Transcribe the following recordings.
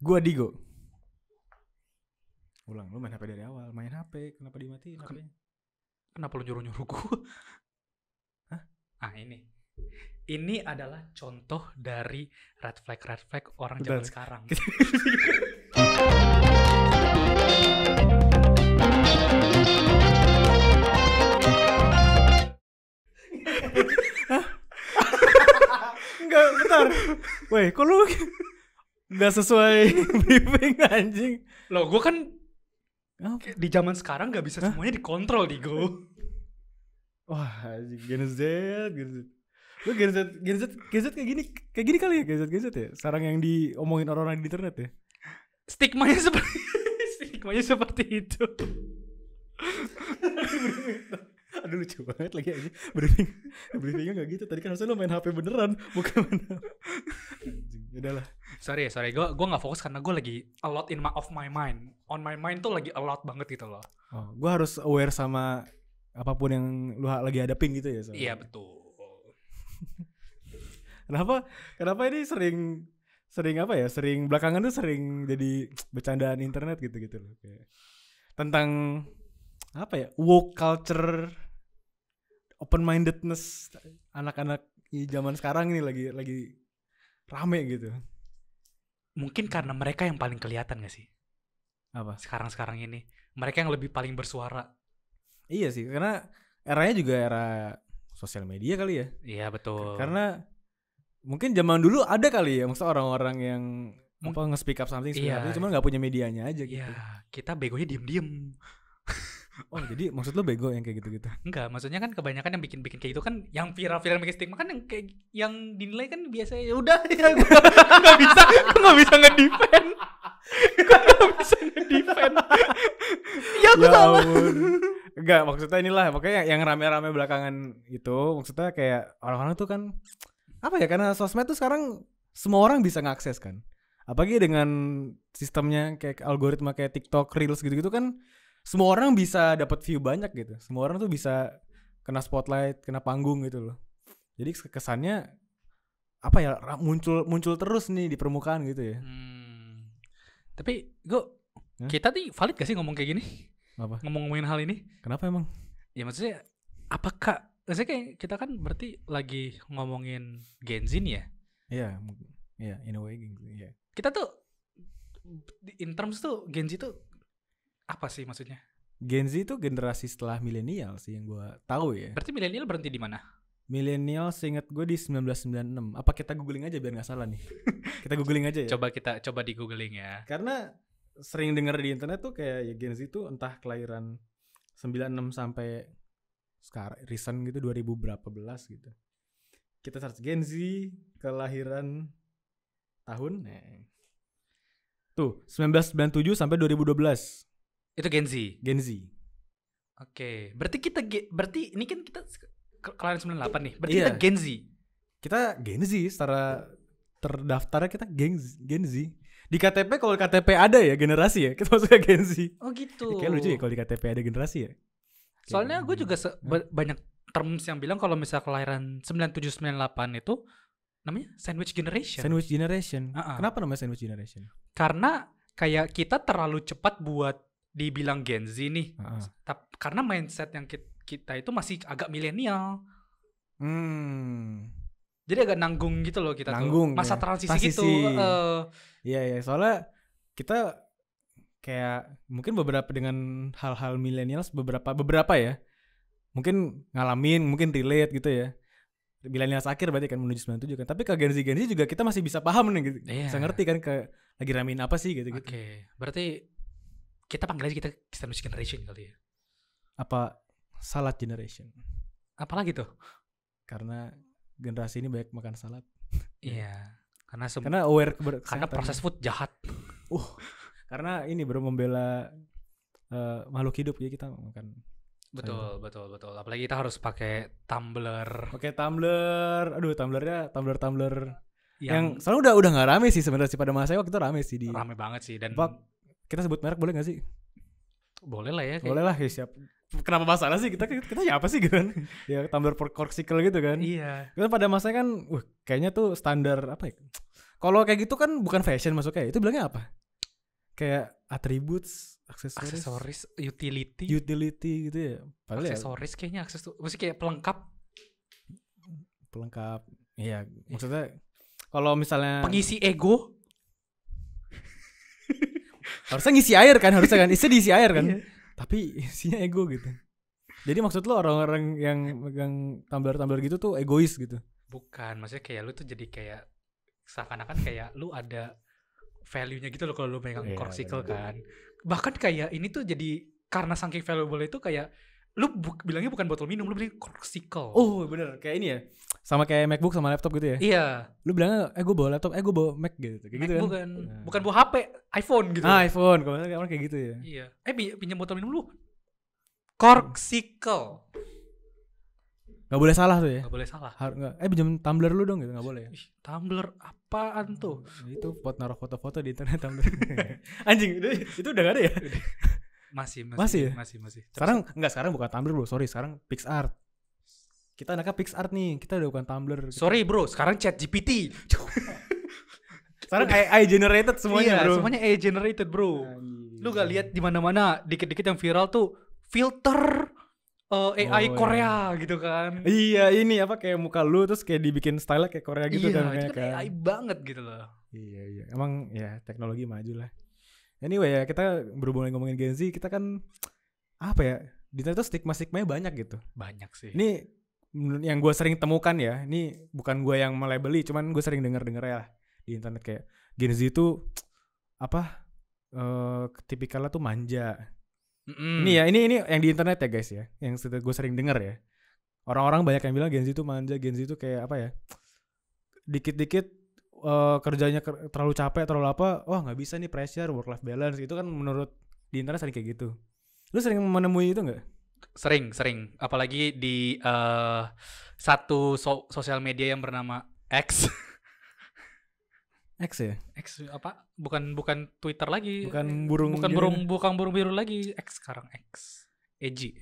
Gua Digo. Ulang, lu main HP dari awal. Main HP, kenapa dimatiin HP-nya? Kenapa lu nyuruh-nyuruh gue? Hah? Ini. Ini adalah contoh dari red flag orang Bentar. zaman sekarang. Enggak, bentar. Woi, kok lu enggak sesuai briefing anjing? Loh, gue kan Apa? di zaman sekarang gak bisa semuanya dikontrol, Digo. Wah, anjing Gen Z. Lu Gen Z kayak gini kali ya, Gen Z ya. Sekarang yang diomongin orang-orang di internet ya. Stigmanya seperti itu. Aduh lucu banget lagi aja. Briefingnya gak gitu. Tadi kan harusnya lu main HP beneran, bukan main anjing. Udahlah. Sorry, gue gak fokus karena gue lagi a lot of my mind. On my mind tuh lagi a lot banget gitu loh. Oh, gue harus aware sama apapun yang lu lagi hadapin gitu ya. Iya betul. Kenapa ini sering apa ya? Sering belakangan tuh sering jadi bercandaan internet gitu loh. Kayak tentang apa ya? Woke culture, open mindedness anak-anak di zaman sekarang ini lagi rame gitu. Mungkin karena mereka yang paling kelihatan gak sih? Apa? Sekarang ini. Mereka yang lebih paling bersuara. Iya sih, karena eranya juga era sosial media kali ya. Iya betul. Karena mungkin zaman dulu ada kali ya, maksudnya orang-orang yang nge-speak up something, cuma nggak punya medianya aja gitu. Iya, kita begonya diem-diem. Oh jadi maksud lo bego yang kayak gitu-gitu? Enggak, maksudnya kan kebanyakan yang bikin kayak itu kan yang viral bikin stigma kan yang kayak yang dinilai kan biasa ya udah ya nggak bisa ngedefend. Nggak bisa ngedefend. Ya aku salah. Enggak, maksudnya inilah makanya yang rame-rame belakangan itu maksudnya kayak orang-orang tuh kan apa ya, karena sosmed tuh sekarang semua orang bisa ngakses kan. Apalagi dengan sistemnya kayak algoritma kayak TikTok, Reels gitu-gitu kan semua orang bisa dapat view banyak gitu. Semua orang tuh bisa kena spotlight, kena panggung gitu loh. Jadi kesannya apa ya, muncul terus nih di permukaan gitu ya. Tapi kita nih valid gak sih ngomong kayak gini? Apa? Ngomongin hal ini? Kenapa emang? Ya maksudnya apakah maksudnya kayak kita kan berarti lagi ngomongin Gen Z nih ya? Iya, in a way gitu. Yeah. Kita tuh in terms tuh Gen Z tuh apa sih maksudnya? Gen Z itu generasi setelah milenial sih yang gue tahu ya. Berarti milenial berhenti di mana? Milenial seingat gue di 1996. Apa kita googling aja biar nggak salah nih? Kita googling aja ya. Coba di googling ya. Karena sering denger di internet tuh kayak ya Gen Z itu entah kelahiran 96 sampai sekarang recent gitu 2000 berapa belas gitu. Kita search Gen Z kelahiran tahun tuh 1997 sampai 2012. Itu Gen Z. Oke. Berarti ini kan kita kelahiran 98 nih. Berarti Iya. kita Gen Z. Kita Gen Z secara terdaftarnya kita Gen Z. Di KTP kalau KTP ada ya generasi ya, kita masuknya Gen Z. Oh gitu. Kayak lucu ya kalau di KTP ada generasi ya. Soalnya gue juga banyak terms yang bilang kalau misalnya kelahiran 97 98 itu namanya sandwich generation. Kenapa namanya sandwich generation? Karena kayak kita terlalu cepat buat dibilang Gen Z nih. Karena mindset yang kita itu masih agak milenial. Jadi agak nanggung gitu loh kita tuh. Masa transisi gitu. Iya, soalnya kita kayak mungkin beberapa dengan hal-hal millennials beberapa ya. Mungkin ngalamin, mungkin relate gitu ya. Millennials akhir berarti kan menuju 97 kan. Tapi ke Gen Z juga kita masih bisa paham nih gitu. Bisa ngerti kan lagi ramein apa sih gitu. Oke. Berarti kita panggil aja kita sandwich generation kali ya. Apa salad generation? Apalagi tuh? Karena generasi ini banyak makan salad. Iya. Karena aware karena proses food jahat. Karena ini baru membela makhluk hidup ya kita makan. Betul. Apalagi kita harus pakai tumbler. Aduh, tumbler yang soalnya udah nggak rame sih sebenarnya sih, pada masa waktu itu rame sih rame banget sih. Dan kita sebut merek boleh nggak sih? Boleh lah ya. Boleh lah ya, siap. Kenapa masalah sih kita siapa sih gitu kan? Ya tumbler corksicle gitu kan? Iya. Kita pada masanya kan, kayaknya tuh standar apa ya? Kalau kayak gitu kan bukan fashion masuknya. Itu bilangnya apa? Kayak attributes, Aksesoris, utility gitu ya. Padahal ya aksesoris kayaknya mesti kayak pelengkap, pelengkap. Iya, maksudnya kalau misalnya pengisi ego. harusnya ngisi air kan, isinya diisi air kan. Iya. Tapi isinya ego gitu. Jadi maksud lo orang-orang yang megang tumbler gitu tuh egois gitu. Bukan, maksudnya kayak lu tuh jadi kayak seakan-akan kayak lu ada value-nya gitu loh kalau lu megang Iya, Corkcicle benar. kan. Bahkan kayak ini tuh jadi karena saking valuable itu kayak lu bilangnya bukan botol minum, lu bilang Corkcicle. Oh bener, kayak ini ya. Sama kayak MacBook sama laptop gitu ya. Iya. Lu bilangnya gue bawa laptop, gue bawa Mac gitu. Kayak gitu kan. Bukan buah HP, iPhone gitu. iPhone, kalau misalnya orang kayak gitu ya. Iya. Pinjam botol minum lu. Corkcicle. Gak boleh salah tuh ya. Gak boleh salah. Pinjam tumbler lu dong gitu, gak boleh ya. Ih, tumbler apaan tuh? Itu buat naruh foto-foto di internet tumbler. Anjing, itu udah gak ada ya? Masih ya? Masih. Sekarang bukan tumbler bro, sorry, sekarang PixArt. Kita anaknya PixArt nih, kita udah bukan tumbler. Sorry bro, sekarang ChatGPT. Sekarang AI generated semuanya bro. Semuanya AI generated bro. Lu gak lihat di mana-mana dikit-dikit yang viral tuh filter AI Korea gitu kan. Iya, ini apa kayak muka lu terus kayak dibikin style kayak Korea gitu kan. Iya, itu kan AI banget gitu loh. Iya. Emang ya teknologi maju lah. Anyway ya, kita berhubung ngomongin Gen Z, kita kan apa ya? Di internet tuh stigma-stigmanya banyak gitu. Banyak sih. Ini yang gue sering temukan ya, ini bukan gue yang melabeli, cuman gue sering denger ya di internet kayak Gen Z itu apa? Tipikalnya tuh manja. Ini yang di internet ya guys ya, yang gue sering denger ya. Orang-orang banyak yang bilang Gen Z itu manja, Gen Z itu kayak apa ya? Dikit-dikit kerjanya terlalu capek, terlalu apa? Wah nggak bisa nih, pressure, work life balance. Itu kan menurut di internet sering kayak gitu. Lu sering menemui itu nggak? Sering. Apalagi di satu sosial media yang bernama X. X ya? X apa? Bukan Twitter lagi. Bukan burung biru lagi. X sekarang X. Edgy.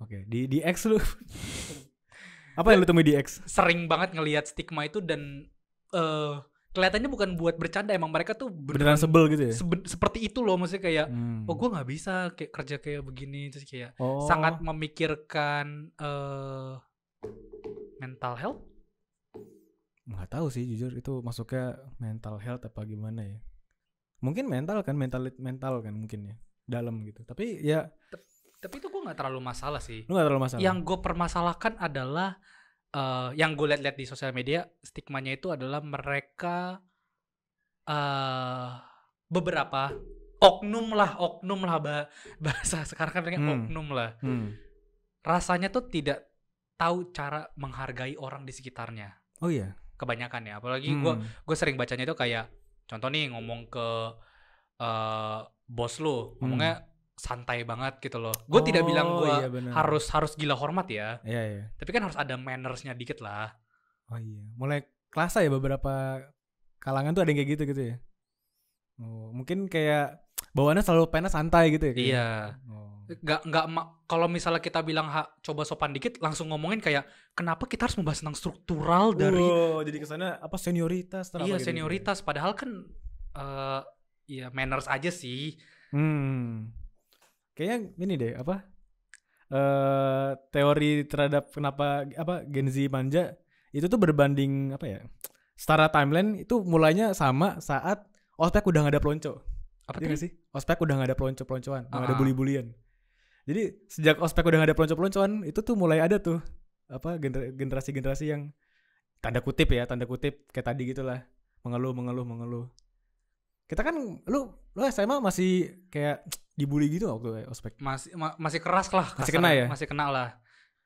Oke, di X lu. Apa yang lu temui di X? Sering banget ngelihat stigma itu dan kelihatannya bukan buat bercanda, emang mereka tuh beneran sebel gitu ya? Seperti itu loh, maksudnya kayak gue nggak bisa kayak kerja kayak begini, terus kayak sangat memikirkan mental health. Nggak tahu sih jujur itu masuknya mental health apa gimana ya? Mungkin mental kan mungkin ya dalam gitu. Tapi itu gue nggak terlalu masalah sih. Lu nggak terlalu masalah. Yang gue permasalahkan adalah yang gue lihat di sosial media, stigmanya itu adalah mereka beberapa oknum lah bahasa sekarang kan oknum lah. Rasanya tuh tidak tahu cara menghargai orang di sekitarnya. Oh iya. Kebanyakan ya, apalagi gue sering bacanya itu kayak contoh nih ngomong ke bos lu, ngomongnya santai banget gitu loh. Gue tidak bilang gue harus gila hormat ya. Iya. Tapi kan harus ada mannersnya dikit lah. Oh iya. Mulai kelasa ya beberapa kalangan tuh ada yang kayak gitu ya. Oh, mungkin kayak bawaannya selalu pengen santai gitu ya. Iya. Nggak kalau misalnya kita bilang coba sopan dikit, langsung ngomongin kayak kenapa kita harus membahas tentang struktural dari. Jadi kesana apa senioritas? Iya gitu, senioritas. Gitu. Padahal kan ya manners aja sih. Kayaknya ini deh apa teori terhadap kenapa Gen Z manja itu tuh berbanding apa ya, secara timeline itu mulainya sama saat ospek udah gak ada pelonco. Apa sih? Ospek udah gak ada pelonco-peloncoan, gak ada bully-bulian. Jadi sejak ospek udah gak ada pelonco-peloncoan itu tuh mulai ada tuh apa generasi-generasi yang tanda kutip kayak tadi gitulah, mengeluh. Kita kan lu SMA masih kayak dibully gitu waktu ospek. Masih keras lah. Masih kena ya? Masih kena lah.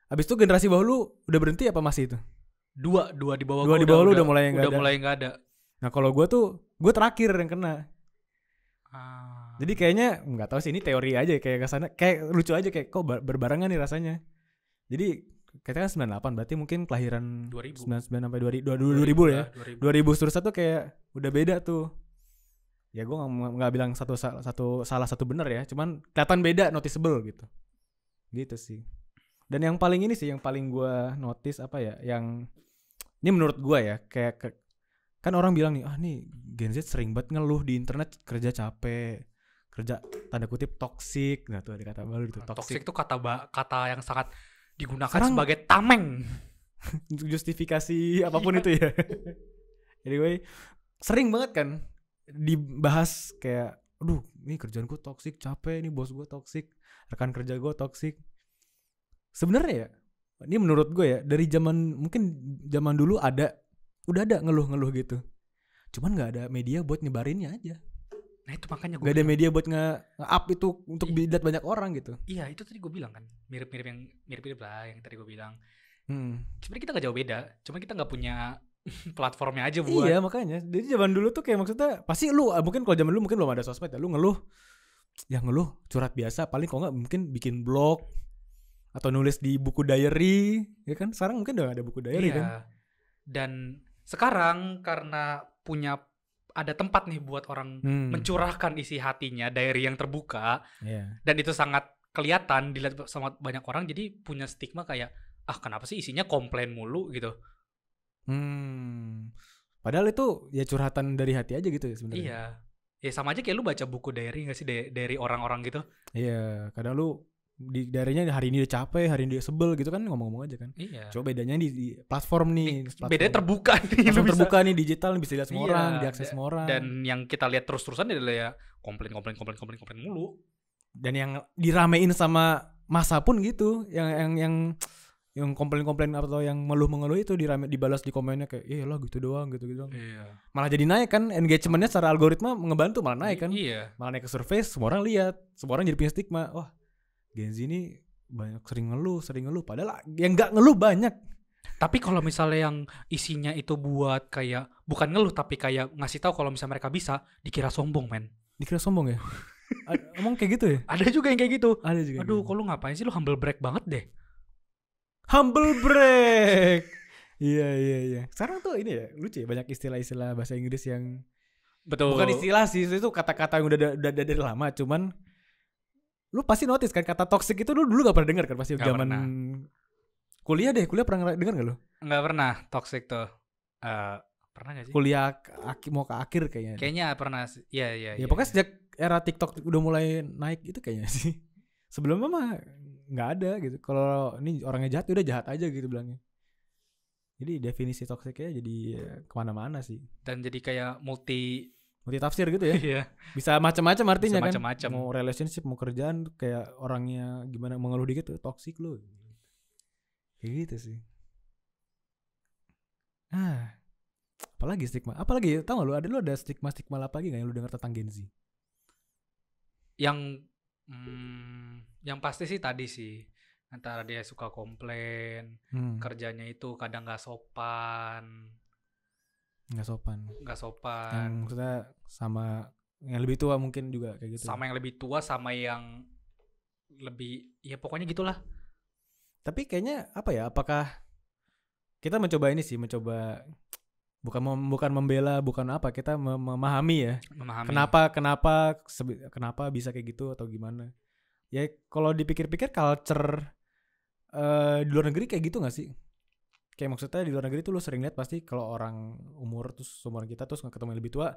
Abis itu generasi bawah lu udah berhenti apa masih itu? Dua di bawah gue udah mulai nggak ada. Nah kalau gue terakhir yang kena. Jadi kayaknya nggak tahu sih, ini teori aja kayak kesana, kayak lucu aja kayak kok berbarengan nih rasanya. Jadi kita kan 98, berarti mungkin kelahiran 2000. 99 sampai 2000 ya. 2000 terus tuh kayak udah beda tuh. Ya gue nggak bilang salah satu benar ya, cuman kelihatan beda, noticeable gitu sih. Dan yang paling ini sih, yang paling gue notice apa ya, yang ini menurut gue ya, kayak Kan orang bilang nih, nih Gen Z sering banget ngeluh di internet, kerja capek, kerja tanda kutip toksik. Nah tuh ada kata baru itu, Toxic toksik. itu kata yang sangat digunakan Sekarang- sebagai tameng. Justifikasi apapun itu ya. Anyway, sering banget kan dibahas kayak, aduh, ini kerjaan gue toksik, capek, ini bos gue toksik, rekan kerja gue toksik. Sebenarnya ya, ini menurut gue ya, dari mungkin zaman dulu udah ada ngeluh-ngeluh gitu. Cuman nggak ada media buat nyebarinnya aja. Nah itu makanya gue Gak ada media buat nge-up itu untuk dilihat banyak orang gitu. Iya itu tadi gue bilang kan, mirip-mirip lah yang tadi gue bilang. Hmm. Sebenarnya kita gak jauh beda, cuma kita gak punya platformnya aja buat. Iya makanya. Jadi zaman dulu tuh kayak maksudnya pasti lu mungkin kalau zaman dulu mungkin belum ada sosmed ya, lu ngeluh curhat biasa, paling kalau nggak mungkin bikin blog atau nulis di buku diary, ya kan? Sekarang mungkin udah ada buku diary Iya. kan. Dan sekarang karena ada tempat nih buat orang mencurahkan isi hatinya, diary yang terbuka, dan itu sangat kelihatan dilihat sama banyak orang, jadi punya stigma kayak kenapa sih isinya komplain mulu gitu. Padahal itu ya curhatan dari hati aja gitu ya sebenarnya. Iya. Ya sama aja kayak lu baca buku diary gak sih, dari orang-orang gitu. Iya, kadang lu di diary-nya hari ini dia capek, hari ini dia sebel gitu kan, ngomong-ngomong aja kan. Iya. Coba bedanya di platform nih. Bedanya terbuka nih. Platform terbuka nih, digital bisa dilihat semua orang, Iya, diakses semua orang. Dan yang kita lihat terus-terusan adalah ya komplain mulu. Dan yang diramein sama masa pun gitu, yang komplain atau yang mengeluh itu dibalas di komennya kayak iyalah gitu doang gitu. Iya. Malah jadi naik kan, engagementnya secara algoritma ngebantu malah naik kan. Iya. Malah naik ke survei, semua orang lihat, semua orang jadi punya stigma. Wah, Gen Z ini banyak sering ngeluh. Padahal yang nggak ngeluh banyak. Tapi kalau misalnya yang isinya itu buat kayak bukan ngeluh tapi kayak ngasih tahu kalau misalnya mereka bisa, dikira sombong men. Dikira sombong ya? Emang kayak gitu ya? Ada juga yang kayak gitu. Ada juga. Aduh, kok lu ngapain sih, lu humble brag banget deh. Humble break. Iya. Sekarang tuh ini ya lucu ya, banyak istilah-istilah bahasa Inggris yang Betul. bukan istilah sih, itu kata-kata yang udah dari lama. Cuman lu pasti notice kan kata toxic itu dulu gak pernah dengar kan, pasti Gak zaman pernah. kuliah pernah dengar gak lu? Nggak pernah toxic tuh. Pernah gak sih? Kuliah mau ke akhir kayaknya. Kayaknya pernah. Iya. Ya pokoknya sejak era TikTok udah mulai naik itu kayaknya sih. Sebelumnya mah nggak ada gitu. Kalau ini orangnya jahat, udah jahat aja gitu bilangnya. Jadi definisi toksiknya jadi kemana-mana sih. Dan jadi kayak multi tafsir gitu ya. Iya. Bisa macam-macam artinya Bisa kan. macam-macam. Mau relationship, mau kerjaan, kayak orangnya gimana mengeluh dikit tuh toksik lu. Kayak gitu sih. Apalagi stigma? Apalagi tau gak lu ada stigma apa lagi gak yang lu dengar tentang Gen Z? Yang pasti sih tadi sih, antara dia suka komplain, kerjanya itu kadang nggak sopan. Yang maksudnya sama yang lebih tua mungkin juga kayak gitu. Sama yang lebih tua, sama yang lebih, ya pokoknya gitulah. Tapi kayaknya apa ya? Apakah kita mencoba bukan membela, bukan apa, kita memahami ya. Kenapa bisa kayak gitu atau gimana? Ya kalau dipikir-pikir culture di luar negeri kayak gitu nggak sih? Kayak maksudnya di luar negeri tuh lu sering lihat pasti kalau orang umur terus seumuran kita terus ketemu yang lebih tua,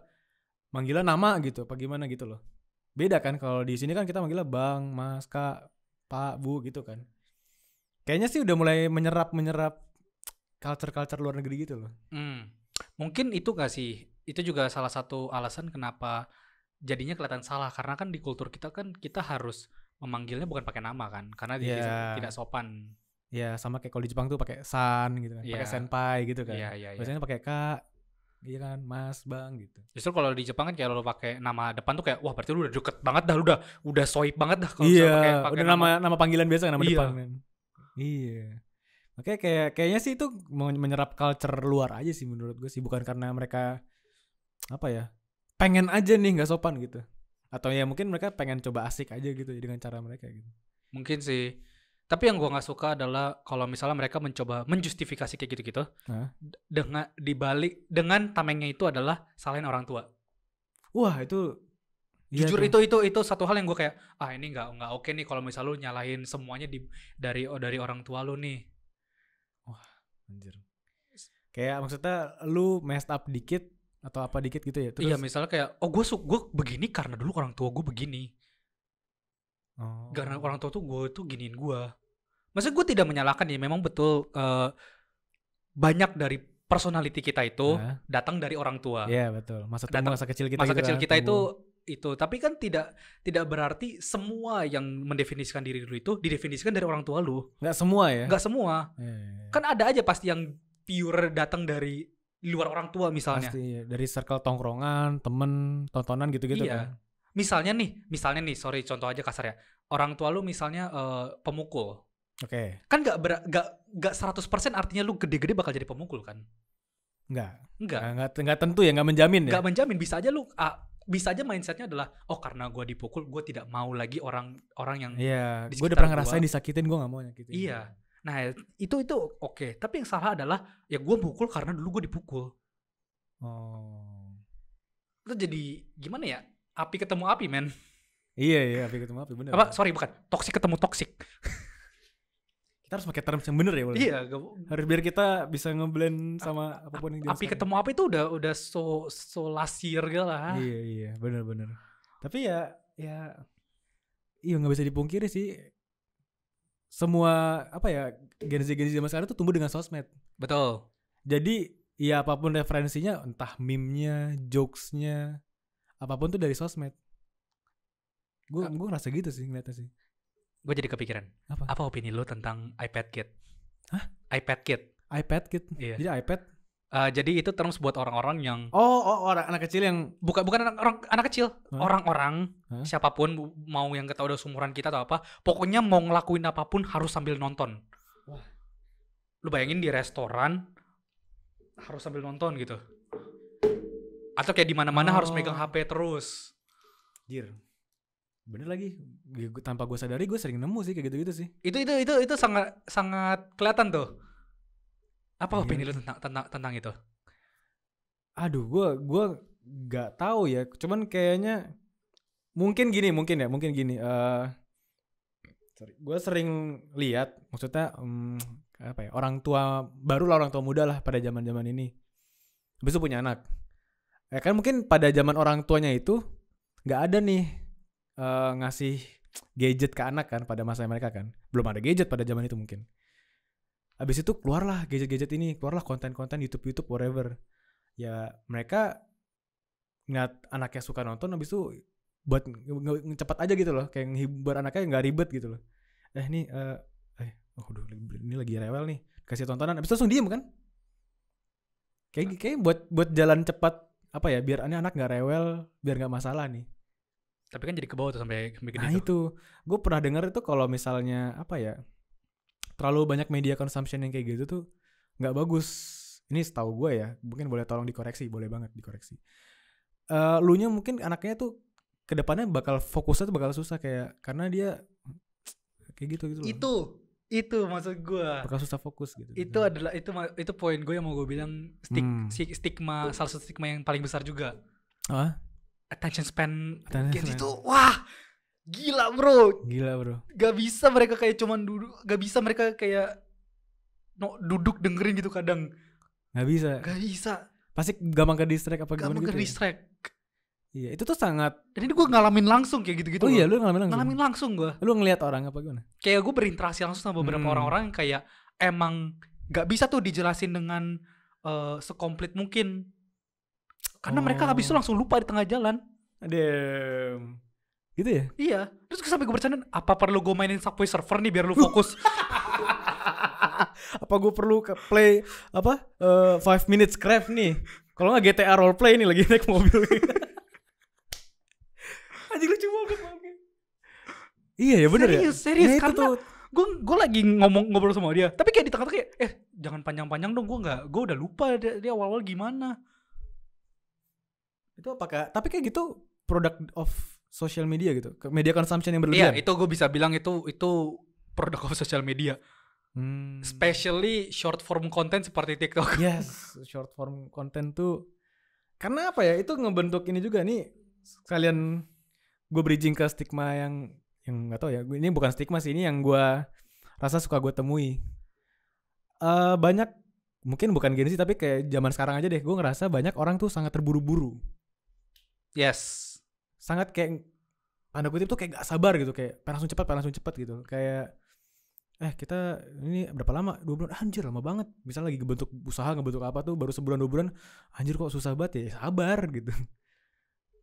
manggilnya nama gitu, apa gimana gitu loh. Beda kan kalau di sini kan kita manggilnya bang, mas, kak, pak, bu gitu kan. Kayaknya sih udah mulai menyerap culture luar negeri gitu loh. Mungkin itu gak sih? Itu juga salah satu alasan kenapa jadinya kelihatan salah, karena kan di kultur kita kan kita harus memanggilnya bukan pakai nama kan, karena tidak sopan. Ya sama kayak kalau di Jepang tuh pakai san gitu kan, pakai senpai gitu kan. Biasanya pakai kak, iya kan, mas, bang gitu. Justru kalau di Jepang kan kayak lo pakai nama depan tuh kayak wah berarti lu udah deket banget dah, lu udah soip banget dah. Kalau pakai nama panggilan biasa kan, nama depan kan. Iya. Makanya kayaknya sih itu menyerap culture luar aja sih menurut gue sih, bukan karena mereka apa ya, pengen aja nih nggak sopan gitu, atau ya mungkin mereka pengen coba asik aja gitu dengan cara mereka gitu. Mungkin sih. Tapi yang gue nggak suka adalah kalau misalnya mereka mencoba menjustifikasi kayak gitu-gitu dengan tamengnya itu adalah salahin orang tua. Wah itu jujur itu satu hal yang gue kayak ini nggak oke nih kalau misalnya lu nyalahin semuanya dari orang tua lu nih. Wah anjir. Kayak maksudnya lu messed up dikit atau apa dikit gitu ya. Iya, misalnya kayak gue begini karena dulu orang tua gue begini. Oh. Karena orang tua tuh gue tuh giniin gue. Maksudnya gue tidak menyalahkan ya, memang betul banyak dari personality kita itu datang dari orang tua. Iya betul. Masa kecil kita. Masa gitu kecil kan, kita tumbuh. itu. Tapi kan tidak berarti semua yang mendefinisikan diri lu itu didefinisikan dari orang tua lu. Nggak semua ya. Nggak semua. Iya. Kan ada aja pasti yang pure datang dari luar orang tua misalnya. Pasti ya. Dari circle tongkrongan, temen, tontonan gitu-gitu Iya. kan. Misalnya nih, sorry contoh aja kasar ya. Orang tua lu misalnya pemukul. Oke. Kan nggak 100% artinya lu gede-gede bakal jadi pemukul kan? Nggak tentu ya, nggak menjamin ya. Nggak menjamin, bisa aja mindsetnya adalah karena gue dipukul gue tidak mau lagi orang yang Iya, di gue udah sekitar pernah ngerasain disakitin, gue nggak mau nyakitin. Iya. Nah itu oke. Tapi yang salah adalah ya gue mukul karena dulu gue dipukul. Oh. Itu jadi gimana ya? Api ketemu api, men. Iya, api ketemu api, bener. Sorry, bukan. Toksik ketemu toksik. Kita harus pakai terms yang bener ya, Iya, harus biar kita bisa ngeblend sama apapun yang api ketemu api itu udah so lasir gitu lah. Iya, bener. Tapi ya iya nggak bisa dipungkiri sih. Semua Gen Z zaman sekarang tuh tumbuh dengan sosmed. Betul. Jadi ya apapun referensinya, entah meme-nya, jokes-nya, apapun tuh dari sosmed. Gue ngerasa gitu sih ngeliatnya sih. Gue jadi kepikiran. Apa opini lo tentang iPad Kid? Hah? iPad Kid. Iya. Jadi iPad. Jadi itu terus buat orang-orang yang orang anak kecil yang bukan anak kecil, orang-orang Hah? siapapun, mau yang kita udah seumuran kita atau apa, pokoknya mau ngelakuin apapun harus sambil nonton. Wah. Lu bayangin di restoran harus sambil nonton gitu. Atau kayak di mana-mana harus megang HP terus. Jir. Bener lagi. Tanpa gue sadari gue sering nemu sih kayak gitu-gitu sih. Itu sangat kelihatan tuh. Apa opini lu tentang itu? Aduh, gue nggak tahu ya. Cuman kayaknya mungkin gini. Gue sering lihat, maksudnya orang tua baru lah, orang tua muda lah pada zaman ini. Habis itu punya anak. Kan mungkin pada zaman orang tuanya itu nggak ada nih ngasih gadget ke anak kan pada masa mereka kan. Belum ada gadget pada zaman itu mungkin. Habis itu keluarlah gadget-gadget ini, keluarlah konten-konten YouTube whatever. Ya mereka ngeliat anaknya suka nonton, habis itu buat ngecepat aja gitu loh, kayak ngehibur anaknya nggak ribet gitu loh. Ini lagi rewel nih, kasih tontonan, habis itu langsung diem kan? Kayak buat jalan cepat biar anak nggak rewel, biar nggak masalah nih. Tapi kan jadi ke bawah tuh sampai gede. Nah itu, gue pernah dengar itu kalau misalnya terlalu banyak media consumption yang kayak gitu tuh nggak bagus. Ini setahu gue ya, mungkin boleh tolong dikoreksi, boleh banget dikoreksi. Lunya mungkin anaknya tuh kedepannya fokusnya tuh bakal susah karena dia kayak gitu loh. Itu maksud gue. Bakal susah fokus gitu. Itu poin gue yang mau gue bilang, stigma, salah satu stigma yang paling besar juga. Attention span gitu. Wah, gila bro. Gak bisa mereka kayak cuman duduk, gak bisa mereka kayak duduk dengerin gitu kadang. Gak bisa. Pasti gampang ke distract distract. Iya, itu tuh sangat. Dan ini gue ngalamin langsung kayak gitu-gitu. Oh iya, lu ngalamin langsung gue. Lu ngelihat orang apa gimana? Kayak gue berinteraksi langsung sama beberapa orang-orang yang kayak emang gak bisa tuh dijelasin dengan sekomplit mungkin. Karena mereka habis itu langsung lupa di tengah jalan. Damn. Gitu ya? Iya. Terus sampai gue bercanda, apa perlu gue mainin Subway Surfer nih biar lu fokus? Apa gue perlu play 5 minutes craft nih? Kalau nggak GTA roleplay nih lagi naik mobil. Anjing lucu banget. Iya ya bener ya. Serius karena gue lagi ngobrol sama dia, tapi kayak di tengah-tengah jangan panjang-panjang dong, gue udah lupa dia awal-awal gimana. Itu apakah? Tapi kayak gitu product of social media gitu, media consumption yang berlebihan. Iya, itu gue bisa bilang itu product of social media. Especially short form content seperti TikTok. Yes, short form content tuh karena itu ngebentuk ini juga nih. Sekalian gue bridging ke stigma yang nggak tahu ya. Ini bukan stigma sih, ini yang gue rasa suka gue temui. Banyak mungkin bukan Gen Z tapi kayak zaman sekarang aja deh, gue ngerasa banyak orang tuh sangat terburu-buru, Yes. sangat kayak tanda kutip tuh kayak gak sabar gitu, kayak pengen langsung cepat gitu, kayak kita ini berapa lama, 2 bulan, anjir lama banget, misalnya lagi ngebentuk usaha, ngebentuk apa tuh baru sebulan 2 bulan, anjir kok susah banget ya, sabar gitu.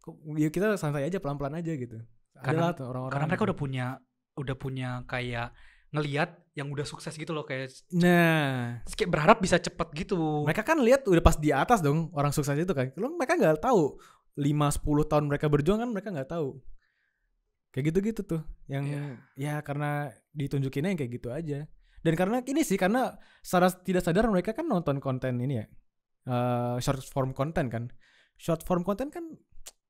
Kok ya kita santai aja, pelan-pelan aja gitu. Karena- Adalah tuh orang-orang Karena mereka gitu. udah punya kayak ngelihat yang udah sukses gitu loh, kayak Nah, kayak berharap bisa cepet gitu. mereka kan lihat udah pas di atas dong orang sukses itu kan. Kalau mereka nggak tahu 5-10 tahun mereka berjuang kan, mereka nggak tahu. Kayak gitu-gitu tuh. Yang ya karena ditunjukinnya yang kayak gitu aja. Dan karena ini sih, karena secara tidak sadar mereka kan nonton konten ini ya. Short form content kan. Short form content kan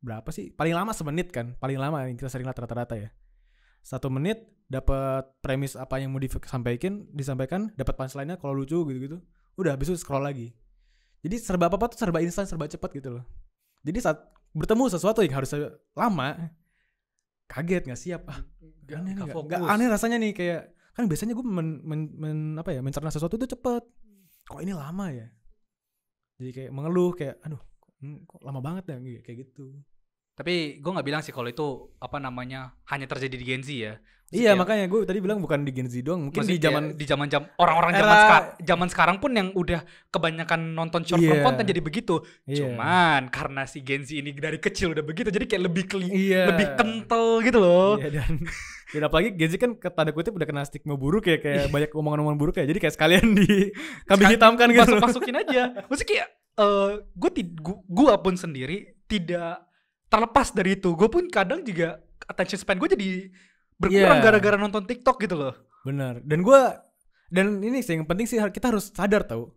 berapa sih? Paling lama semenit kan. Paling lama yang kita sering lihat rata-rata ya. 1 menit dapat premis apa yang mau disampaikan, dapat punchline-nya kalau lucu gitu-gitu. Udah habis itu scroll lagi. Jadi serba apa tuh serba instan, serba cepat gitu loh. Jadi saat bertemu sesuatu yang harusnya lama, kaget, nggak siap. Nggak aneh rasanya nih, kayak kan biasanya gue mencerna sesuatu itu cepet. Kok ini lama ya? Jadi kayak mengeluh kayak aduh, kok lama banget ya kayak gitu. Tapi gue nggak bilang sih kalau itu apa namanya hanya terjadi di Gen Z ya. Iya, Kayak- makanya gue tadi bilang bukan di Gen Z doang, mungkin di maksudnya zaman orang-orang era- zaman sekarang pun yang udah kebanyakan nonton short Iya. form content jadi begitu. Iya. Cuman karena si Gen Z ini dari kecil udah begitu, jadi kayak lebih Iya. lebih kental gitu loh. Iya, dan apalagi Gen Z kan tanda kutip udah kena stigma buruk ya, kayak banyak omongan-omongan buruk ya. Jadi kayak sekalian di kambing hitamkan gitu. Masukin aja. Maksudnya kayak gue pun sendiri tidak terlepas dari itu. Gue pun kadang juga attention span gue jadi berkurang Iya. gara-gara nonton TikTok gitu loh. Benar. Dan ini sih yang penting sih, kita harus sadar tau.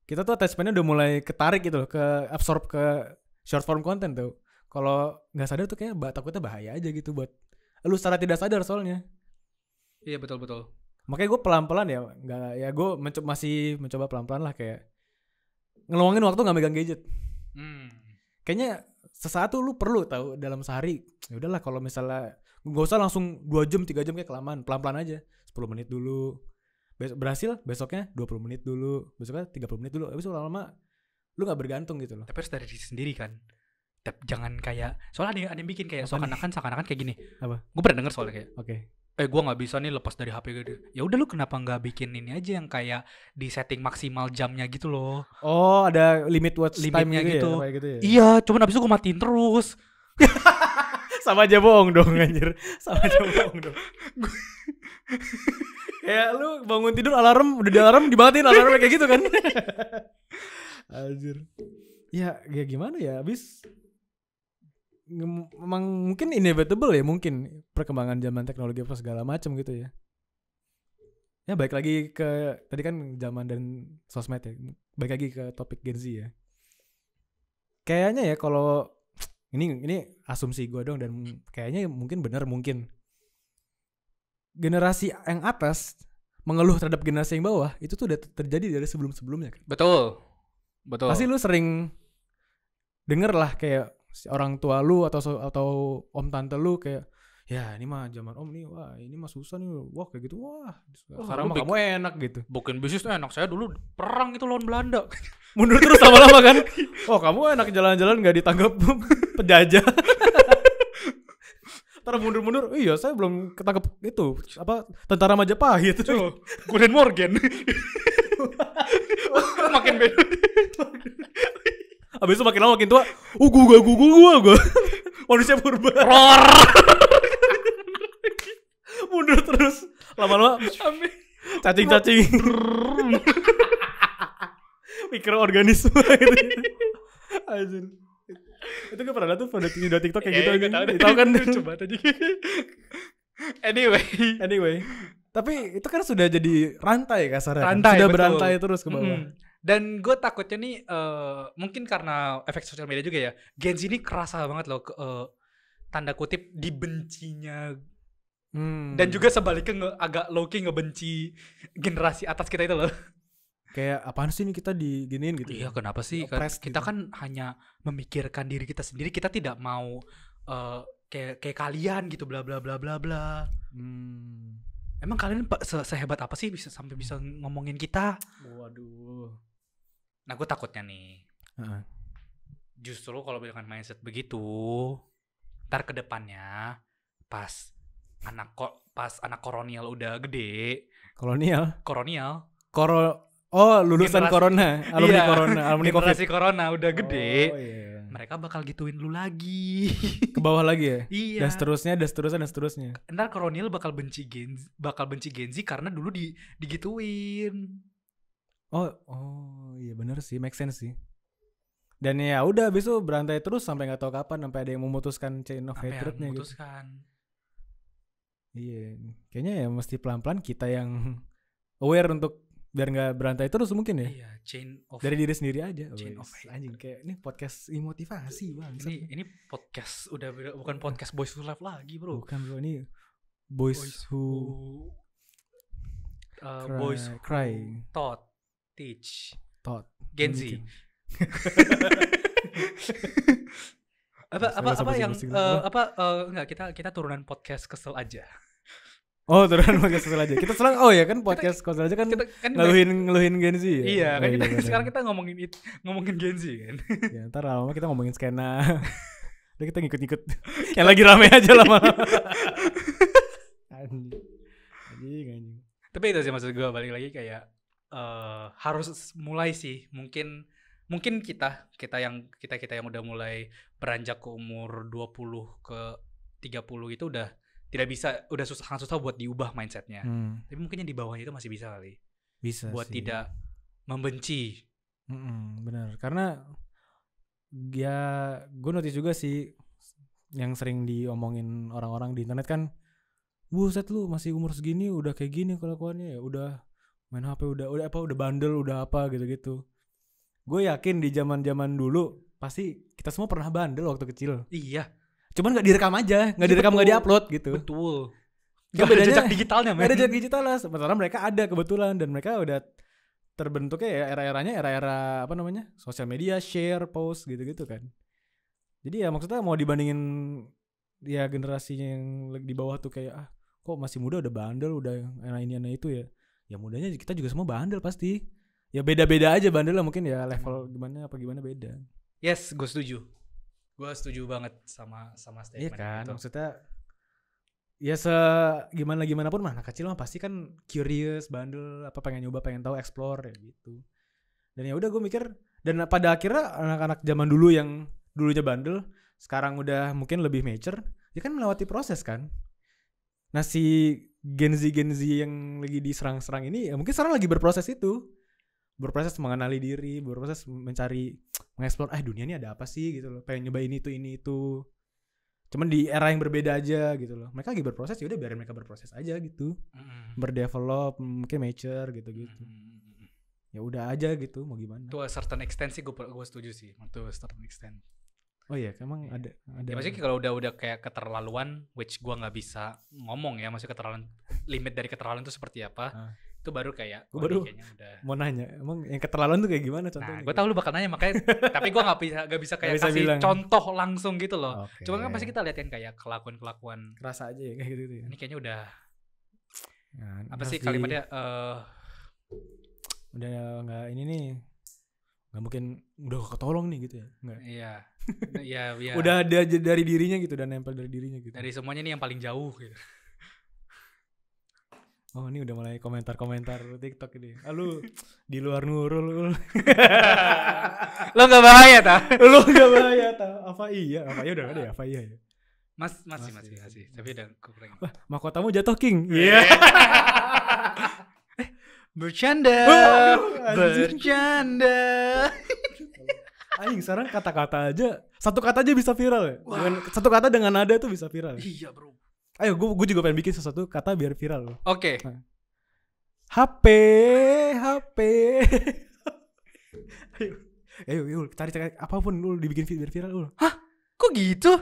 Kita tuh attachment-nya udah mulai ketarik gitu loh, ke absorb ke short form content tuh. Kalau nggak sadar tuh kayak takutnya bahaya aja gitu buat lu secara tidak sadar soalnya. Iya betul. Makanya gue pelan-pelan ya, gue masih mencoba pelan-pelan lah, kayak ngeluangin waktu nggak megang gadget. Kayaknya sesaat tuh lu perlu tahu dalam sehari. Ya udahlah, kalau misalnya nggak usah langsung 2 jam 3 jam kayak kelamaan, pelan-pelan aja. 10 menit dulu. Berhasil besoknya 20 menit dulu, besoknya 30 menit dulu. Habis itu lama-lama lu nggak bergantung gitu loh. Tapi harus dari diri sendiri kan. Jangan kayak soalnya ada yang bikin kayak Apa seakan-akan kayak gini. Apa? Gue pernah denger soalnya kayak Oke. gue nggak bisa nih lepas dari HP gitu. Ya udah lu kenapa nggak bikin ini aja yang kayak di setting maksimal jamnya gitu loh. Oh, ada limit watch Limitnya time gitu. Ya, kayak gitu ya. Iya, cuman abis itu gue matiin terus. Sama aja bohong dong anjir. Sama aja bohong dong. Kayak lu bangun tidur alarm, udah di alarm dimatiin alarmnya kayak gitu kan. Anjir. Ya gimana ya, abis memang mungkin inevitable ya, mungkin perkembangan zaman teknologi apa segala macam gitu ya. Ya balik lagi ke tadi kan zaman dan sosmed ya. Balik lagi ke topik Gen Z ya. Kayaknya ya kalau ini asumsi gue dong, dan kayaknya mungkin benar, mungkin generasi yang atas mengeluh terhadap generasi yang bawah itu tuh udah terjadi dari sebelum-sebelumnya kan. Betul. Pasti lu sering denger lah kayak orang tua lu atau om tante lu kayak, ya ini mah zaman om nih, wah ini mah susah nih, wah kayak gitu, wah sekarang mah kamu enak gitu. Bikin bisnis tuh enak, saya dulu perang itu lawan Belanda. Mundur terus lama-lama kan. Oh kamu enak jalan-jalan gak ditangkap penjajah. Ntar mundur-mundur, iya saya belum ketangkep itu apa, tentara Majapahit. Gordon Morgan. Makin beda. Abis itu makin lama makin tua, gua manusia purba. Roar. Mundur terus, lama-lama cacing-cacing. Mikroorganisme gitu. Anjir. Itu gue pernah tuh pada video TikTok kayak gitu aja. Tahu kan? Coba tadi. Anyway. Tapi itu kan sudah jadi rantai kasarnya. Rantai, sudah betul. berantai terus ke bawah. Dan gue takutnya nih mungkin karena efek sosial media juga ya, Gen Z ini kerasa banget loh tanda kutip dibencinya. Dan juga sebaliknya agak low-key ngebenci generasi atas kita itu loh. Kayak apaan sih nih kita diginiin gitu. Iya, kenapa sih? Kita kan hanya memikirkan diri kita sendiri, kita tidak mau kayak kalian gitu, bla bla bla bla bla. Emang kalian sehebat apa sih bisa sampai bisa ngomongin kita? Waduh. Nah, gue takutnya nih. Heeh. Justru kalau dengan mindset begitu, ntar ke depannya pas anak kolonial udah gede, Kolonial. Lulusan Generasi- corona, alumni Iya, corona, alumni covid. generasi corona udah gede, Oh, iya. mereka bakal gituin lu lagi. Ke bawah lagi ya. Iya. Dan seterusnya. Ntar kolonial bakal benci Gen Z karena dulu digituin. Oh, iya bener sih, make sense sih. Dan ya udah besok berantai terus sampai nggak tahu kapan, sampai ada yang memutuskan chain of Apa yang hatred-nya gitu. memutuskan? Iya, kayaknya ya mesti pelan-pelan kita yang aware untuk biar nggak berantai terus mungkin ya. Iya, chain of Dari diri sendiri aja. Chain Wes, of hatred. anjing kayak ini podcast motivasi bang. ini podcast bukan podcast Boys Who Live lagi, bro. Bukan bro, ini boys who Boys cry. Who Taught Teach Thought. Gen Z. Mungkin. apa yang Apa? enggak, kita turunan podcast kesel aja. Oh, turunan podcast kesel aja. Kita selang kan podcast kesel aja kan Kita kan ngeluhin Gen Z ya. iya, kan kita bener. sekarang kita ngomongin Gen Z kan. Ya, ntar lama kita ngomongin skena. Udah kita ngikut-ngikut yang lagi rame aja lama-lama. Anjing. Tapi itu sih maksud gue, balik lagi kayak harus mulai sih, mungkin kita yang udah mulai beranjak ke umur 20 ke 30 itu udah tidak bisa, udah sangat susah buat diubah mindsetnya. Tapi mungkin yang di bawahnya itu masih bisa kali. Bisa buat sih. tidak membenci. Benar, karena ya gue notice juga sih yang sering diomongin orang-orang di internet kan, buset lu masih umur segini udah kayak gini kelakuannya, ya udah main HP, udah bandel, udah apa gitu-gitu. Gue yakin di zaman-zaman dulu pasti kita semua pernah bandel waktu kecil. Iya, Cuman nggak direkam aja, nggak direkam, nggak diupload gitu. betul. Gak Gak ada jejak digitalnya, Gak ada jejak digital lah. Sementara mereka ada kebetulan, dan mereka udah terbentuknya ya era-era apa namanya, sosial media, share, post gitu-gitu kan. Jadi ya maksudnya mau dibandingin ya generasinya yang di bawah tuh kayak kok masih muda udah bandel, udah anak ini anak itu ya. Ya mudanya kita juga semua bandel pasti. Ya beda-beda aja bandel lah, mungkin ya level gimana beda. Yes, gue setuju banget sama statement Iya kan, itu. maksudnya ya gimana pun mah anak kecil mah pasti kan curious, bandel, apa pengen nyoba, pengen tahu, explore ya gitu. Dan ya udah gue mikir, dan pada akhirnya anak-anak zaman dulu yang dulunya bandel sekarang udah mungkin lebih mature, ya kan melewati proses kan. Nah si Gen Z yang lagi diserang-serang ini ya mungkin sekarang lagi berproses itu. Berproses mengenali diri, berproses mencari, mengeksplor dunia ini ada apa sih gitu loh. Pengen nyoba ini itu. Cuman di era yang berbeda aja gitu loh. Mereka lagi berproses, ya udah biarin mereka berproses aja gitu. Berdevelop, mungkin mature gitu-gitu. Ya udah aja gitu, mau gimana. To a certain extent sih gue setuju sih. To a certain extent. Oh iya, emang ada. Ya, maksudnya kalau udah kayak keterlaluan, which gue nggak bisa ngomong ya, maksudnya keterlaluan, limit dari keterlaluan itu seperti apa? Itu baru kayak gue baru kayaknya udah mau nanya, emang yang keterlaluan tuh kayak gimana contohnya? Nah, gue tahu lu bakal nanya makanya, tapi gue nggak bisa kayak kasih bilang contoh langsung gitu loh. Okay. Cuma kan pasti kita lihat kan kayak kelakuan kerasa aja ya kayak gitu ya. Ini kayaknya udah Nah, apa sih kalimatnya? Udah nggak ini nih, nggak mungkin udah ketolong nih gitu ya? Nggak. Iya. Udah ada dari dirinya gitu, dan nempel dari dirinya gitu. Dari semuanya nih yang paling jauh gitu. Oh ini udah mulai komentar TikTok ini. Lu di luar Nurul lu. Lo gak bahaya tau? Lu gak bahaya tau? Apa iya udah ada ya? Apa iya ya? Masih. Tapi udah kurang. Wah, mahkotamu jatuh King. Iya. Bercanda. Aing sekarang kata-kata aja, satu kata aja bisa viral ya. Satu kata dengan nada tuh bisa viral. Iya bro. Ayo gue juga pengen bikin sesuatu kata biar viral. Oke. HP. Ayo cari apapun lu dibikin biar viral lu. Hah? Kok gitu?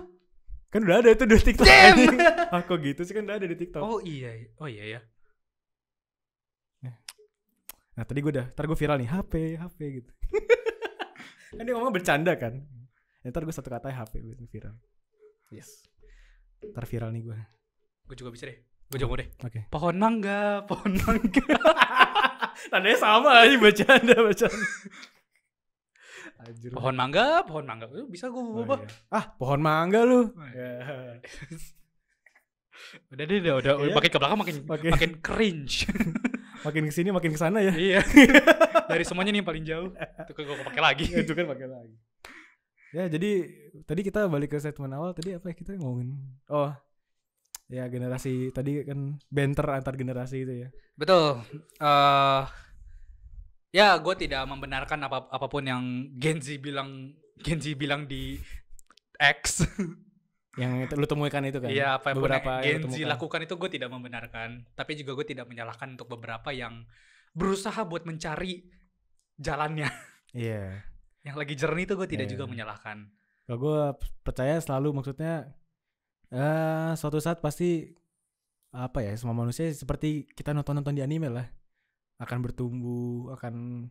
Kan udah ada itu di TikTok. Damn. Kok gitu sih, kan udah ada di TikTok. Oh iya ya. Nah tadi ntar gue viral nih HP gitu. Kan dia ngomong bercanda kan. Ntar gue satu kata HP viral. Yes. Ntar viral nih gue. Gue juga bisa deh. Gue jago deh. Oke. Pohon mangga. Tandanya sama aja bercanda. Anjir. Pohon mangga. Bisa gue Oh, bawa. iya. Pohon mangga lu. Oh, Ya. Udah deh, udah Kayaknya makin ke belakang makin- makin cringe. Makin kesini makin kesana ya. Iya. Dari semuanya nih yang paling jauh. Itu gue pakai lagi. Itu kan pakai lagi. Ya jadi tadi kita balik ke statement awal tadi apa ya kita ngomongin? Oh ya generasi tadi kan banter antar generasi itu ya. Betul. Ya gue tidak membenarkan apapun yang Gen Z bilang di X. Yang lu temukan itu kan. Iya, apa yang Gen lu Z temukan. lakukan itu gue tidak membenarkan. Tapi juga gue tidak menyalahkan untuk beberapa yang berusaha buat mencari jalannya. Iya. Yang lagi jernih itu gue tidak Iya. juga menyalahkan. Kalau gue percaya selalu maksudnya suatu saat pasti apa ya semua manusia seperti kita nonton di anime lah akan bertumbuh, akan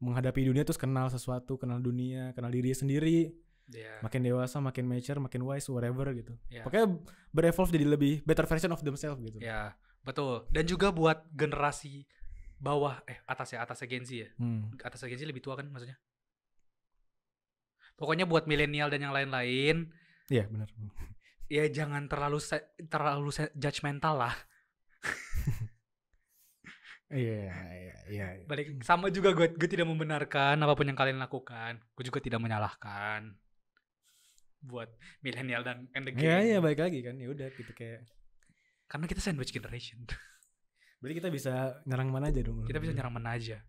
menghadapi dunia terus kenal sesuatu, kenal dunia, kenal diri sendiri. Yeah. Makin dewasa, makin mature, makin wise, whatever gitu. Yeah. Pokoknya berevolve jadi lebih better version of themselves gitu. Ya, betul. Dan juga buat generasi bawah, atasnya Gen Z ya. Atasnya Gen Z lebih tua kan maksudnya. Pokoknya buat milenial dan yang lain-lain, Iya benar. ya jangan terlalu judgmental lah. Iya. Balik sama juga gue tidak membenarkan apapun yang kalian lakukan. Gue juga tidak menyalahkan buat milenial dan the game. Iya balik lagi kan. Ya udah gitu kayak. Karena kita sandwich generation. Berarti kita bisa nyerang mana aja dong. Kita bisa nyerang mana aja.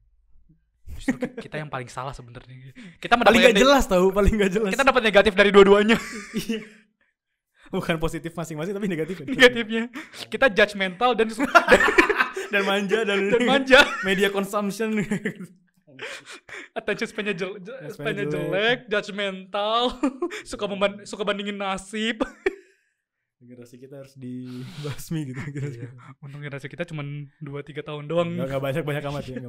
Justru kita yang paling salah sebenarnya. Kita paling gak jelas tahu, paling gak jelas. Kita dapat negatif dari dua-duanya. Iya. Bukan positif masing-masing tapi negatif. Negatifnya. Kita judgmental dan manja dan manja. Media consumption. Attention span-nya jelek, judgmental, suka bandingin nasib. Generasi kita harus dibasmi gitu. Untung generasi kita cuma 2-3 tahun doang. Gak banyak amat ya.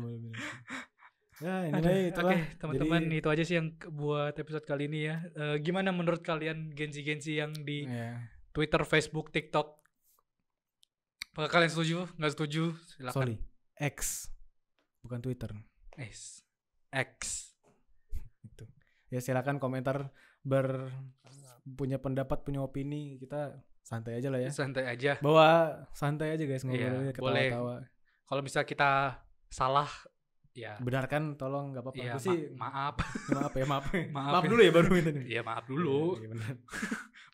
Ya anyway itulah. Oke, teman-teman, itu aja sih yang buat episode kali ini ya. Gimana menurut kalian Gen Z yang di Twitter, Facebook, TikTok? Apakah kalian setuju? Nggak setuju? Silakan. Sorry, X bukan Twitter. X. Itu. Ya silakan komentar punya pendapat, punya opini. Kita santai aja lah ya. Santai aja. Bawa santai aja guys ngobrolnya, Iya, boleh. ketawa-tawa. Kalau bisa kita salah, ya benarkan tolong, nggak apa-apa. ya, Sih maaf. maaf Maaf dulu ya baru itu. Iya, maaf dulu. Iya, benar.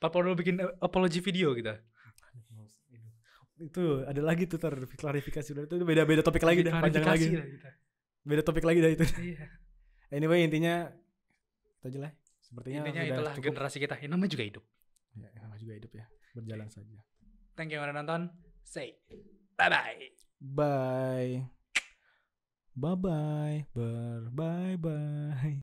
Perlu bikin apology video kita. Itu ada lagi tuh klarifikasi udah itu beda topik lagi dah, panjang lagi. Beda topik lagi dah itu. Iya. Anyway intinya itu aja lah. Sepertinya Intinya udah itulah cukup. generasi kita. Ini namanya juga hidup. Ya, namanya juga hidup ya. Berjalan saja. Thank you yang udah nonton. Say bye-bye. Bye. Bye-bye. Bye-bye.